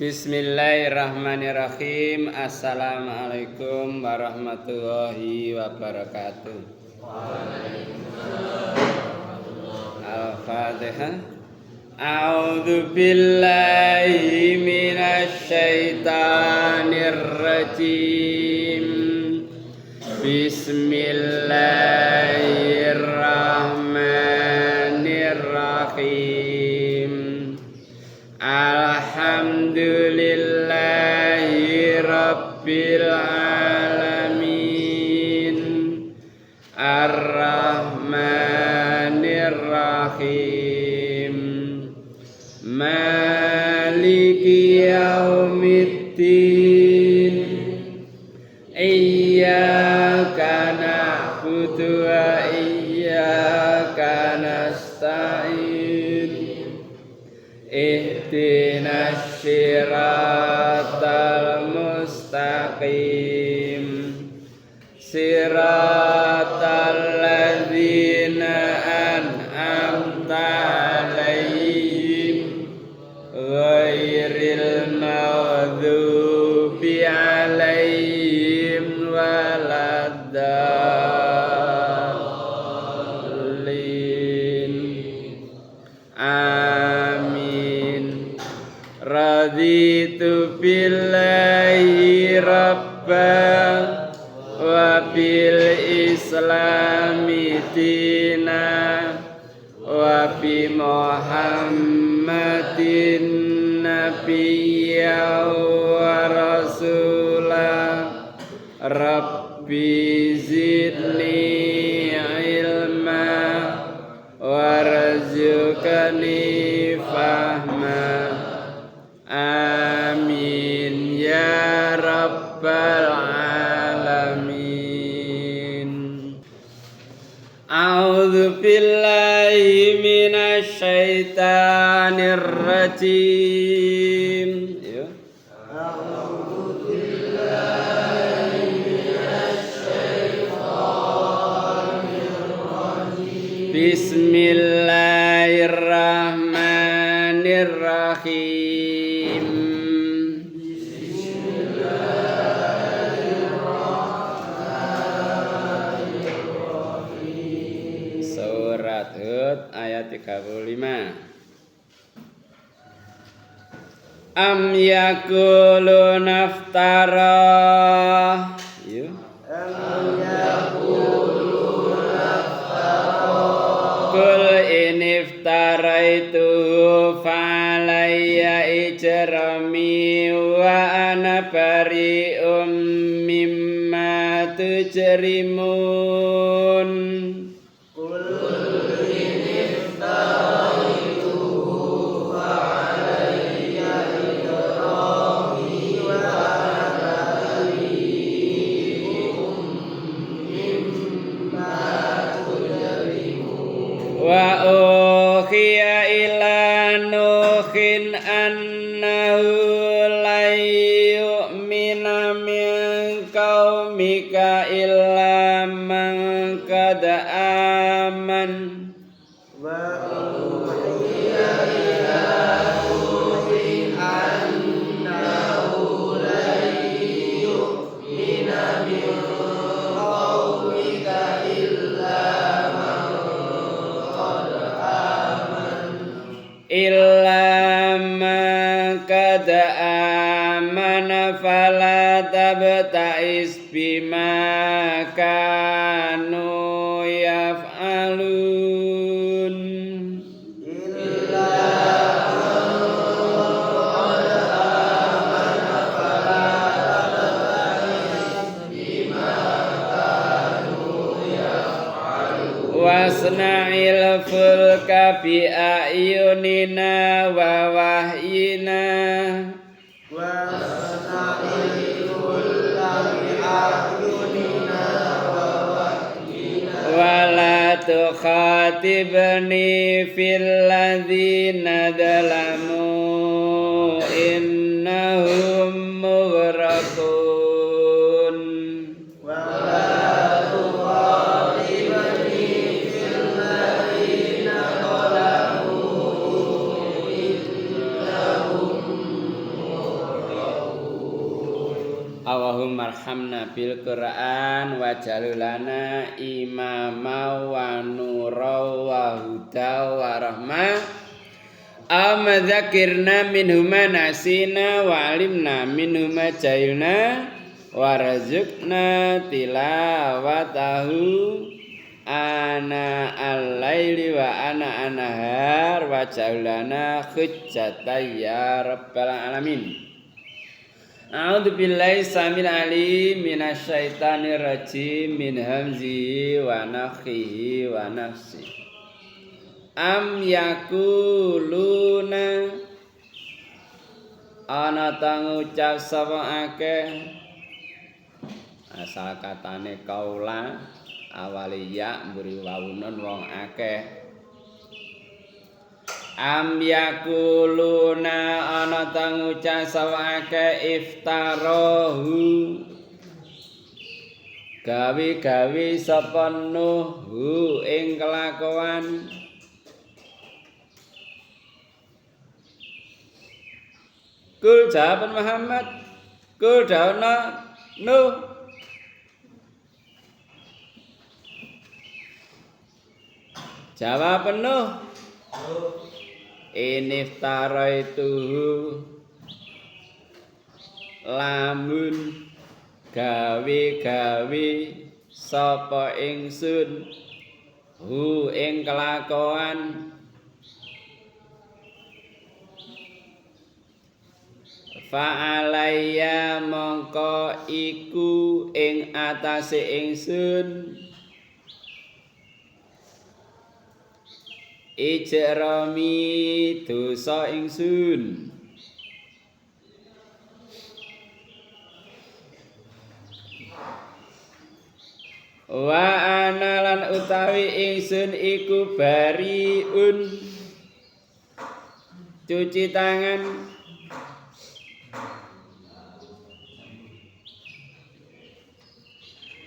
Bismillahirrahmanirrahim. Assalamualaikum warahmatullahi wabarakatuh. Al-Fatihah. A'udzu billahi minasy syaithanir rajim. Bismillahirrahmanirrahim. Alhamdulillahi rabbil alamin. Ar-Rahmanir Rahim. Maliki yaumiddin. Iyyaka na'budu wa iyyaka nasta'in. Ihdinas siratal mustaqim. Siratal ladzina an'amta 'alaihim ghairil maghdubi 'alaihim waladdallin. Amin. Raditu billahi rabban wa bil islami dina wa bi muhammadin nabiyya wa rasula. Rabbi zidni ilma warzuqni fahma. Amin ya rabbal alamin. A'udzu billahi minasy syaithanir rajim. Bismillahirrahmanirrahim. Surat Hud ayat 35. Am yakuluna iftara. Kul iniftaraitu falayya ijrami wa ana bari'um mimma tujrimun. Wa ukhiya ila nuhin annahu la yu'mina min qaumika illa man qad aman. Wa ukhiya ila nuhin annahu la yu'mina min qaumika illa man qad amana fala tabta'is bima kanu yaf'alun. Wasna'il fulka bi ayunina wa wahyina. Wasna'il fulka bi ayunina wa wahyina. Wa la tukhatibni fil ladzina zalamu innahum mughraqun. Allahumma arhamna bil Qur'an waj'al lana imama wa nura wa huda wa rahmah. Dzakirna minhuma nasina wa alimna minhuma jahilna warzuqna tilawatahu ana al-laili wa ana an-nahar wa ja'alna hujjatan ya rabbal alamin. A'udzu billahi samil alim minasyaitonir rajim min hamzihi wa nafthihi wa nafsi. Am yakuluna ana tang ucap sapa akeh asal katane kaula awaliya mburi wawunan wong akeh. Am yakuluna ana tang ucap sapa akeh iftarahu gawe-gawe sapa nuh ing kelakuan Kul jawaban Muhammad kul dauna Nuh jawaban Nuh iniftaraitu lamun gawe-gawe sapa ingsun hu ing kelakuan fa'alayya mongko iku ing atase ingsun ijrami dosa ingsun wa ana lan utawi ingsun iku bariun cuci tangan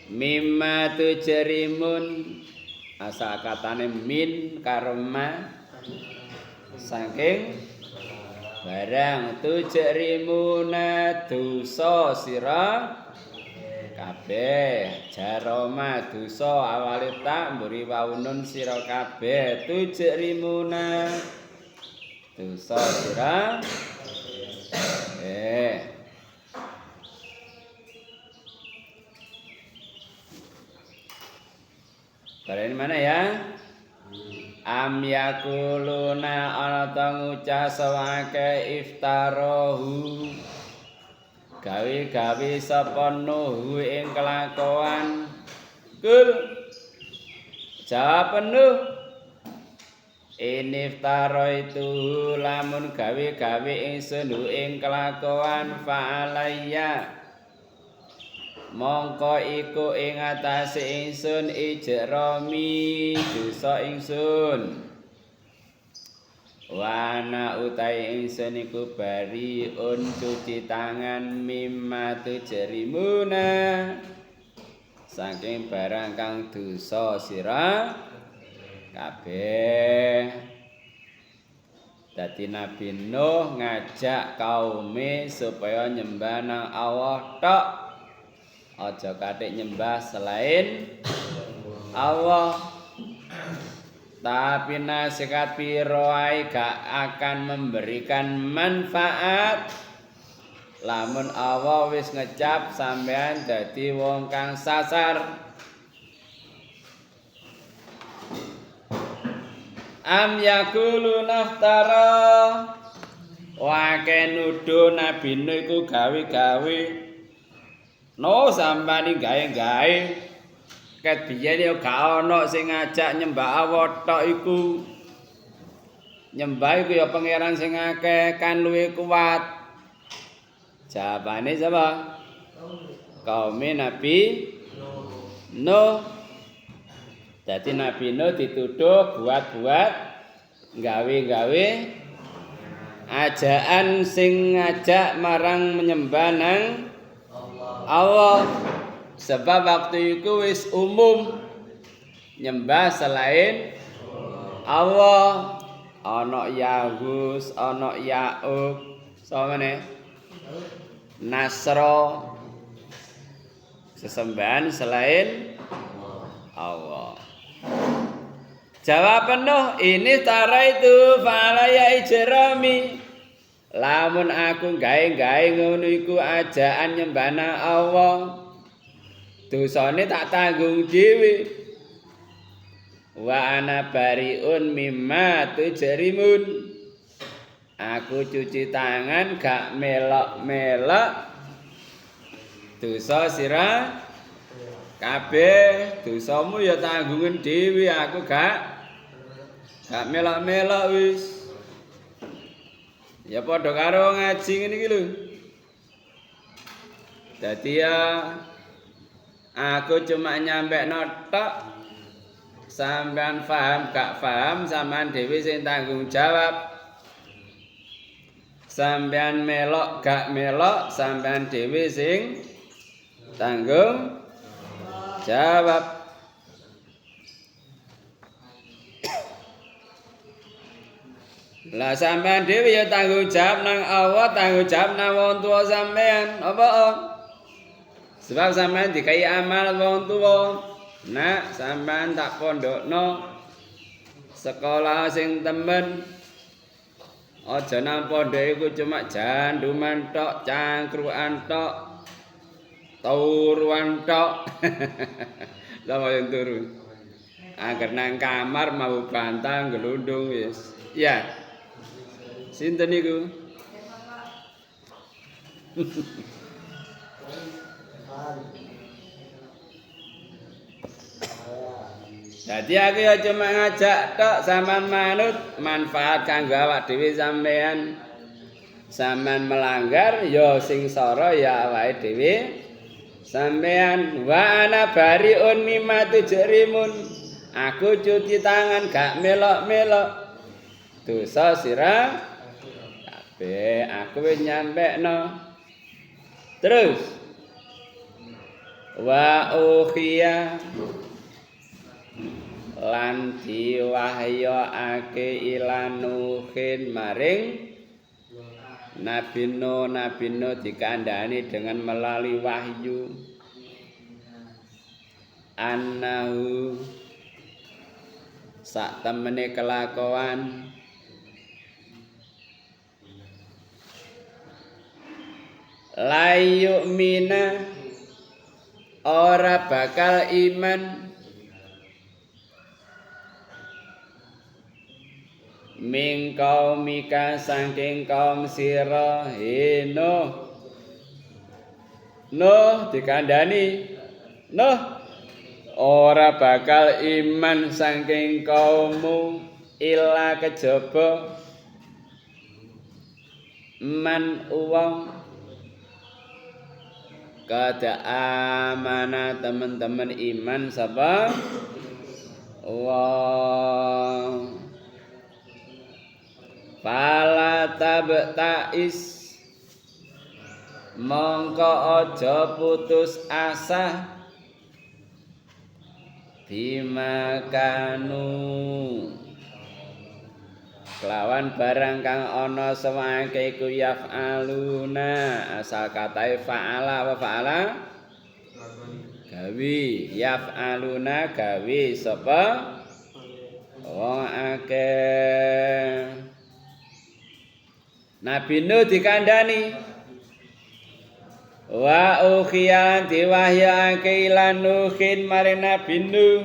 mimma tujrimun asal katane min karma saking barang tujrimuna dosa sira kabeh jaroma dosa awale tak mburi wawunun sira kabeh tujrimuna dosa sira Kalian mana ya? Am yakuluna ana tang ucap sawake iftarahu gawe-gawe sapa nuh ing kelakuan kul jawab Nuh iniftaraitu lamun gawe-gawe ingsun ing kelakuan fa'alayya mongko iku ing atase ingsun ijrami dosa ingsun wana utai ingsun iku bariun cuci tangan mimma tujrimuna saking barang kang dosa sira kabeh. Dadi Nabi Nuh ngajak kaume supaya nyembah nang Allah tok. Aja kathik nyembah selain Allah. Tapi nasihat piro ae gak akan memberikan manfaat lamun Allah wis ngecap sampean dadi wong kang sasar. Am yakulu naftara wake nuduh Nabi Nuh iku gawe-gawe. No sampani gawe-gawe ket biyen ya gak ana sing ngajak nyembah Allah tok iku. Nyembah iku ya pangeran sing akeh kan luwih kuat. Jawabane sapa? Kaum Nabi Nuh. Dadi Nabi Nuh dituduh buat-buat gawe-gawe ajaan sing ngajak marang menyembah nang Allah. Sebab waktu itu wis umum nyembah selain Allah. Ana Yahus, ana Ya'ub, samane Nasra, sesembahan selain Allah. Jawab Nuh, ini tara itu fala ya ijrami. Lamun aku gawe-gawe ngono iku ajaan nyembana Allah. Dosane tak tanggung dhewe. Wa ana bariun mimma tujrimun. Aku cuci tangan gak melok-melok dosa sira kabeh. Dosamu ya tanggungan dhewe, aku gak melok-melok wis. Ya padha karo ngaji ngene iki lho. Dadi ya aku cuma nyampe tok. Sampean paham gak paham sampean dhewe sing tanggung jawab. Sampean melok gak melok sampean dhewe sing tanggung jawab. Lah sampean dhewe ya tanggung jawab nang Allah, tanggung jawab nang wong tuwa sampean. Apa? Sebab sampean dikai amal wong tuwa. Nak sampean tak pondokno sekolah sing temen. Aja nang pondok iku cuma janduman tok, cangkruan tok, turuan tok. Lah yang turu. Angger nang kamar mau bantang gelundung wis. Ya. Sinten niku? Jadi aku ya cuma ngajak tok sampean manut manfaat kanggo awak dhewe sampean. Sampean melanggar ya sing sara ya awake dhewe sampean. Wa ana bariun mimma tujrimun. Aku cuci tangan gak melok-melok dosa sira kabeh. Aku wis nyampekno. Terus wa ukhiya lan diwahyakake ilanuhin maring Nabi Nuh dikandhani dengan melalui wahyu annahu sak temene kelakuan la yu'mina ora bakal iman min kaumika saking kaum sira Nuh dikandhani Nuh ora bakal iman saking kaummu illa kejaba man uwang kada amana teman-teman iman sapa wong fala tabtais mongko aja putus asa bimakanu kelawan barang kang ana sewake iku yaf'aluna asal katae fa'ala wa fa'ala gawe yaf'aluna gawe sapa wong akeh. Nabi Nuh dikandhani wa ukhiyan diwahyake lan Nuhin maring Nabi Nuh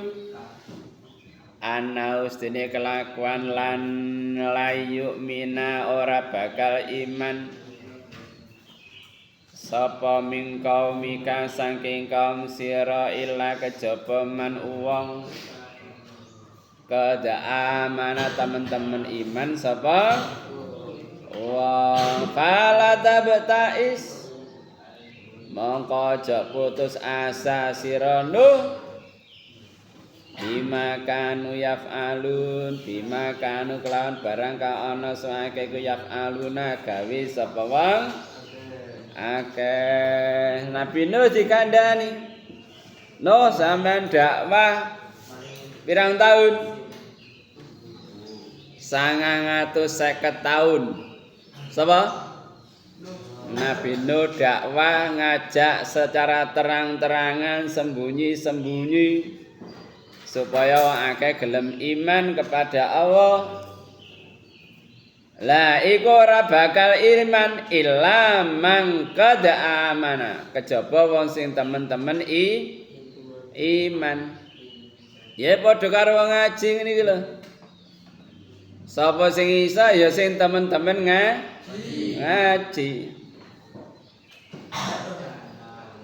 ana ustine kelakuan lan layu mina ora bakal iman sapa min kaumika saking kaum sira illa kejaba man uwong kada amana teman-teman iman sapa wong fala tabtais mongko aja putus asa sira Nuh bima kanu yaf'alun bima kanu kelawan barang ka ana saake ku yaf'aluna gawe sapa wong akeh. Nabi Nuh dikandhani Nuh sampean dakwah pirang tahun 950 tahun sapa Nabi Nuh dakwah ngajak secara terang-terangan sembunyi-sembunyi supaya wong akeh gelem iman kepada Allah. Lah iku ora bakal iman illa man qad amana, kejaba wong sing temen-temen iman. Ya padha karo wong ngaji ngene iki lho. Sapa sing iso ya sing temen-temen ngaji.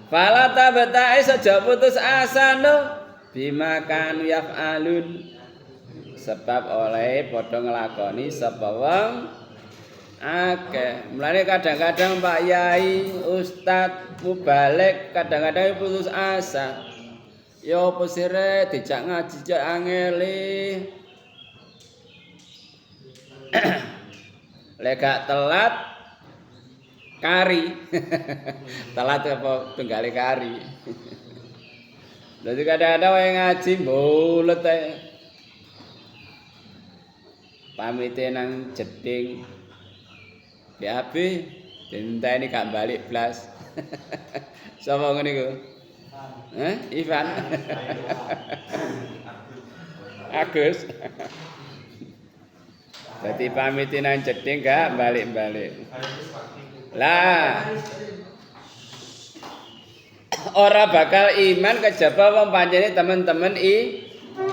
Fala tabta'i saja putus asa no bima kanu yaf'alun, sebab oleh padha nglakoni sapa wong akeh. Mulane kadang-kadang Pak Yai, Ustad, Mubalik kadang-kadang putus asa. Ya apa sire dijak ngaji cek angele. Lek gak telat kari. Telat apa tunggale kari. Dadi kadang-kadang wae ngaji mbulet ae. Pamite nang jeding. DAB dinteni gak balik blas. Sapa ngene iku? Ivan. Agus. Dadi pamite nang jeding gak balik-balik. Lah ora bakal iman kejaba wong pancene temen-temen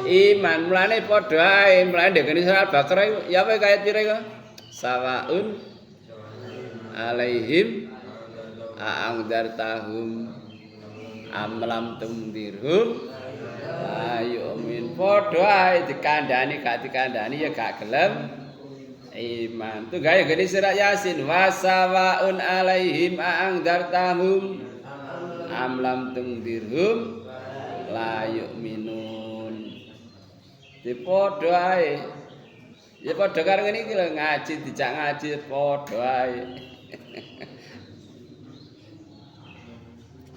iman. Mulane padha ae, mulane ndekne surat Baqarah ya apa kaya pire kok? Sawaun alaihim a'angdartahum amlam tundirhum ayo min padha ae dikandhani gak dikandhani ya gak gelem iman. Tuh gawe gede surat Yasin wasawaun alaihim a'angdartahum amlam tundirhum la yu'minun. Di padha ae. Ya padha karo ngene iki lho, ngaji dijak ngaji padha ae.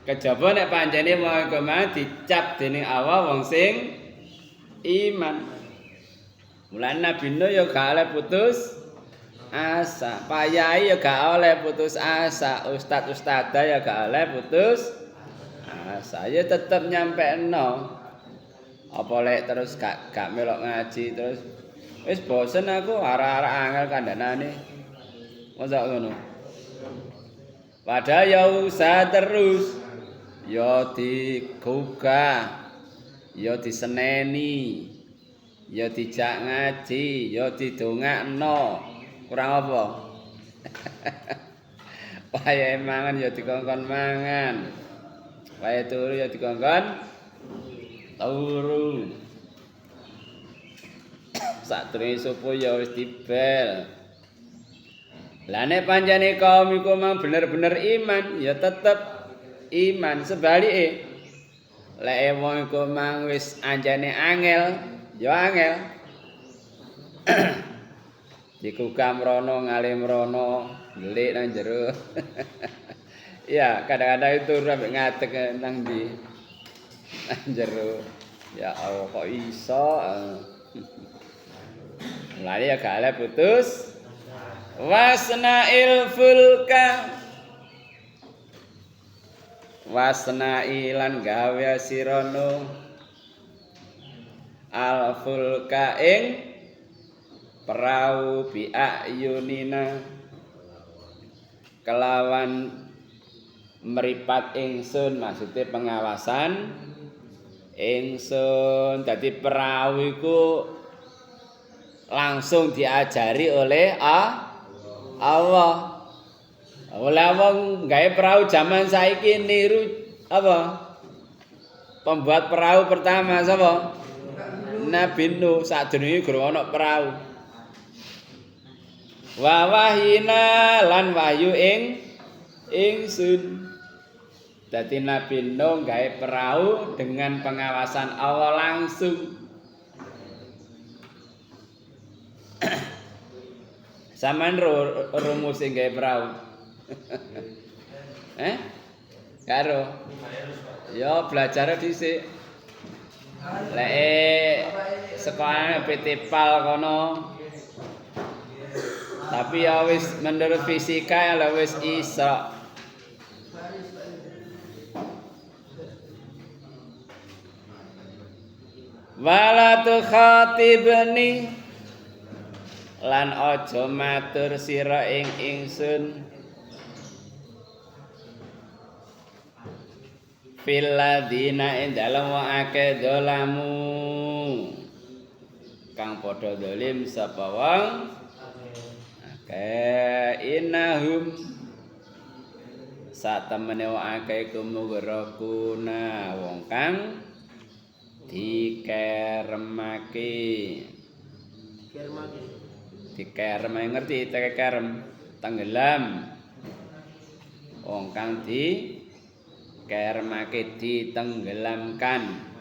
Kejaba nek pancene mau kemana dicap dening Allah wong sing iman. Mulane Nabi Nuh ya gak oleh putus asa, Pak Yai ya gak oleh putus asa, ustad-ustadzah ya gak oleh putus asa. Ya tetep nyampekno. Apa lek terus gak melok ngaji terus wis bosen aku arek-arek angel kandhanane. Mosok ngono. Padahal ya usah terus. Ya digugah, ya diseneni, ya dijak ngaji, ya didongakno. Kurang apa? Wae mangan ya dikongkon mangan. Wae turu ya dikongkon turu. Satrene subuh ya wis dibel. Lah nek pancene kaum iku mang bener-bener iman, ya tetep iman. Sebalike lek wong iku mang wis anjane angel, ya angel. Dikukam rono ngalim rono, ndelik nang jero. Ya, kadang-kadang itu sampe ngadeg nang ndi. Nang jero. Ya Allah kok iso. Mulane ya gak oleh putus. Wasna'il fulka. Wasna'ilan gawe sirono al fulka ing perahu bi ayunina kelawan meripat ingsun, maksudnya pengawasan ingsun. Dadi perahu iku langsung diajari oleh Allah. Oleh wong gawe perahu zaman saiki niru apa? Pembuat perahu pertama sapa? Nabi Nuh. Sadurunge guru ana perahu. Wa wahina lan wahyu ingsun. Dadi Nabi Nuh gawe perahu dengan pengawasan Allah langsung. Saman rumus sing gawe perahu. Karo. Ya belajar dhisik. Lek sekolah PT PAL kono Tapi ya wis menurut fisika ya wis iso. Wala tu khatibni lan aja matur sira ing ingsun fil ladina ing dalem akeh dolamu kang padha dolim sapa wong akeh innahum satemene wong akeh kumugrakuna wong kang dikeremake ngerti kerem tenggelam wong kang dikeremake ditenggelamkan.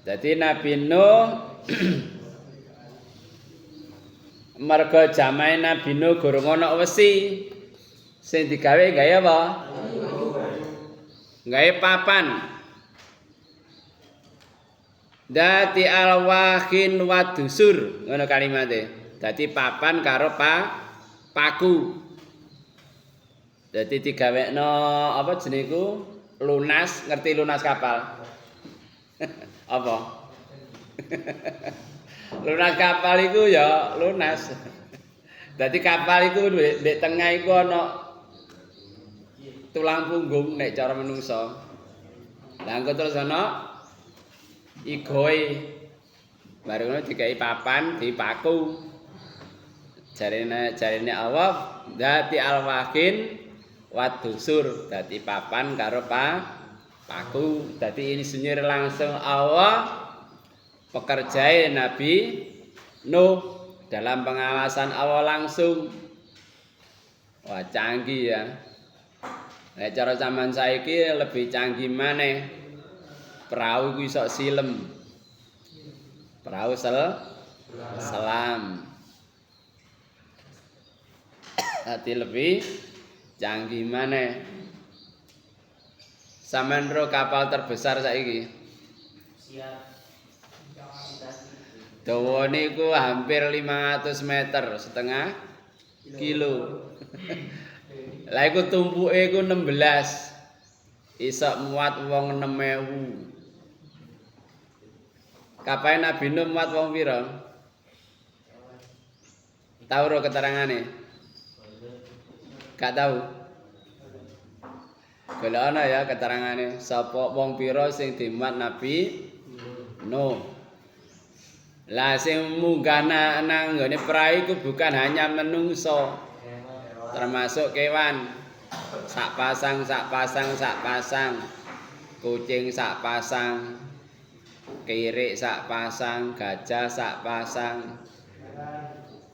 Jadi Nabi Nuh merga jamahe Nabi Nuh gorong ana wesi sing digawe apa? Gawe papan. Dati alwahin wadusur ngono kalimate. Dadi papan karo paku. Dadi digawekno apa jenenge iku? Lunas, ngerti lunas kapal? Apa? Lunas kapal iku ya lunas. Dadi kapal iku ndek tengah iku ana tulang punggung nek cara menungso. Lah engko terus ana igoe bareng ngono dikai papan dipaku jarine Allah dadi alwahin wadusur dadi papan karo paku dadi insinyur langsung Allah pekerjae Nabi Nuh dalam pengawasan Allah langsung. Wah canggih ya. Nek cara zaman saiki lebih canggih maneh. Perahu ku iso silem. Perahu selam. Hati lebih canggih maneh. Sampeyan ro kapal terbesar saiki. Siap. Dawane iku hampir 500 meter, setengah kilo. Lah iku tumpuke iku 16. Iso muat wong 6.000. Kapal Nabi Nuh muat wong pira? Tahu ro keterangane? Gak tahu. Golekana ya keterangane sapa wong pira sing dimuat Nabi Nuh. Lah sing munggah nang nggone perahu iku bukan hanya menungso. Termasuk kewan. Sak pasang. Kucing sak pasang. Kirik sak pasang, gajah sak pasang,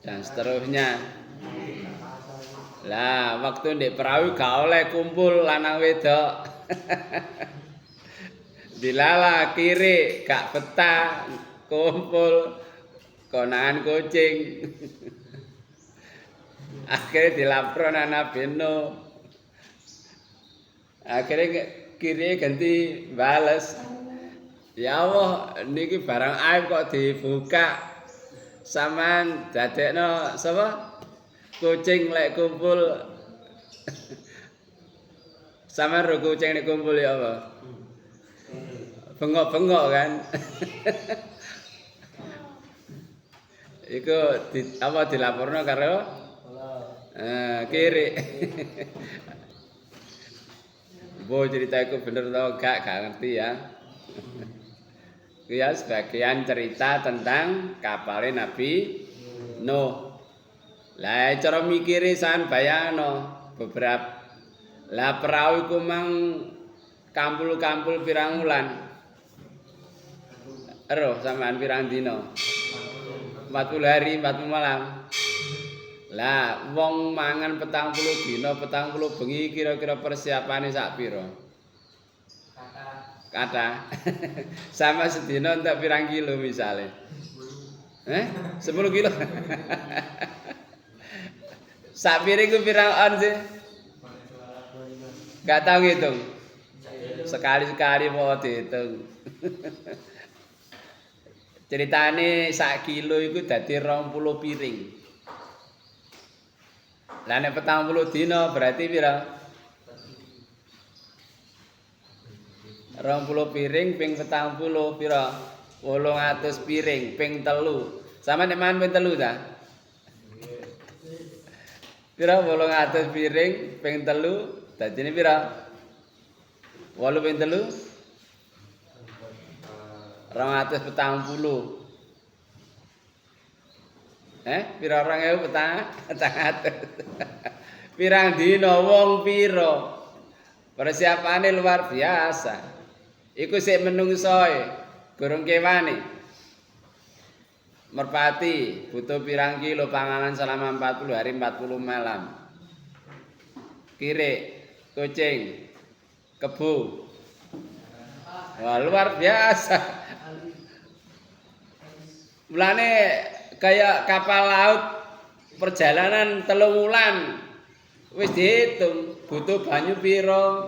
dan seterusnya. Lah, waktu ndek perahu gak oleh kumpul lanang wedok. Dilala kirik gak betah kumpul konangan kucing. Akhirnya dilapor Nabi Nuh. Akhirnya kirik ganti bales. Ya Allah, niki barang aib kok dibuka. Sampeyan dadekno sapa? Kucing lek kumpul. Sampeyan ro kucing nek kumpul ya apa? Bengok-bengok kan. Iku dilaporno karo kiri. Bo cerita iku bener to gak ngerti ya. Ya sebagian cerita tentang kapalnya Nabi Nuh. Lah cara mikire san bayangno beberapa lah perahu iku mang kampul-kampul pirang wulan. Ero sampean pirang dina? 40 hari 40 malam. Lah wong mangan 40 dina 40 bengi kira-kira persiapane sak pira? Kata sama sedina entek pirang kilo misalnya 10 kilo sak piring ku pirang on sih gak tau ngitung sekali-sekali mau dihitung ceritane sak kilo itu dadi 20 piring Lah nek 40 dina berarti pira? 20 piring ping 40 pira? 800 piring ping 3. Sama nek mangan ping 3 ta? Pira 800 piring ping 3 dadine pira? 8 ping 3 240. Pira 2000 petang? Pirang dina wong pira? Persiapane luar biasa. Iku sik menungsoe, gorong kewane. Merpati butuh pirang kilo panganan selama 40 hari 40 malam. Kirik, kucing, kebo. Wah, luar biasa. Mulane kayak kapal laut perjalanan 3 wulan wis dihitung butuh banyu pira.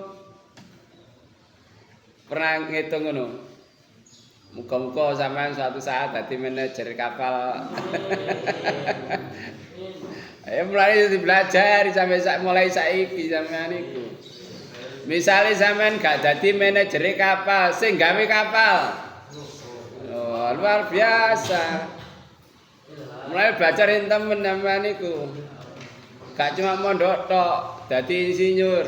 Pernah ngitung ngono. Muga-muga sampean suatu saat dadi manajer kapal. Ayo mulai belajar mulai saiki sampean iku. Misale sampean gak dadi manajer kapal, sing gawe kapal. Oh, luar biasa. Mulai belajar temen sampean iku. Gak cuma mondok tok, dadi insinyur.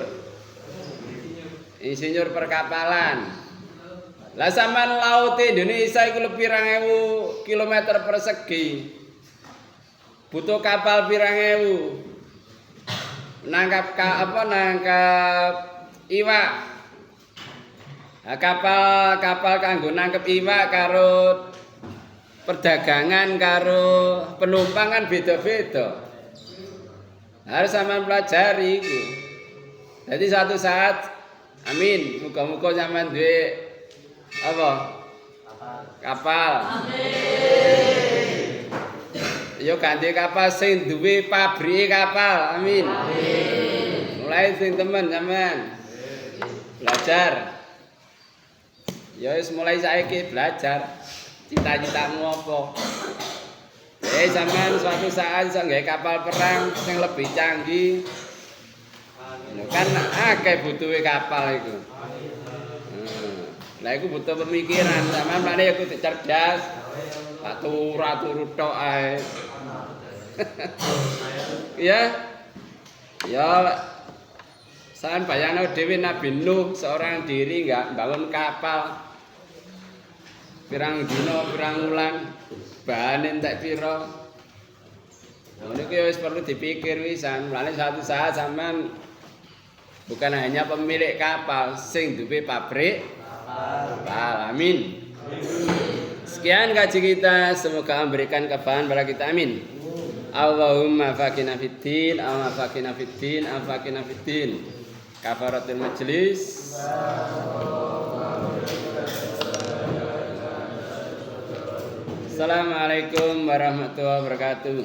Insinyur perkapalan. Lah sampean laut Indonesia iku lebih 2000 kilometer persegi. Butuh kapal pirang ewu. Nangkap iwak. Nah, kapal kanggo nangkep iwak karo perdagangan karo penumpang kan beda-beda. Harus sampean pelajari iku. Jadi suatu saat amin, muga-muga sampean duwe apa? Kapal. Amin. Yo ganti kapal sing duwe pabrik kapal. Amin. Amin. Mulai sing temen sampean. Belajar. Ya wis mulai saiki belajar. Cita-citamu apa? Sampean suatu saat iso nggawe kapal perang sing lebih canggih. Kan akeh butuhe kapal iku. Lah iku butuh pemikiran, sampean mrene ya kudu cerdas. Turu tok ae. Ya. Ya sampean bayangno dhewe Nabi Nuh seorang diri enggak bangun kapal. Pirang dina, pirang wulan, bahane entek pira. Nah, niku wis perlu dipikir wisan. Mulane satu saat sampean bukan hanya pemilik kapal, sing duwe pabrik kapal. Amin. Sekian kaji kita, semoga memberikan kebahagiaan pada kita. Amin. Allahumma faqina fiddin, Allahumma faqina fiddin, faqina fiddin. Kafaratul majlis. Assalamualaikum warahmatullahi wabarakatuh.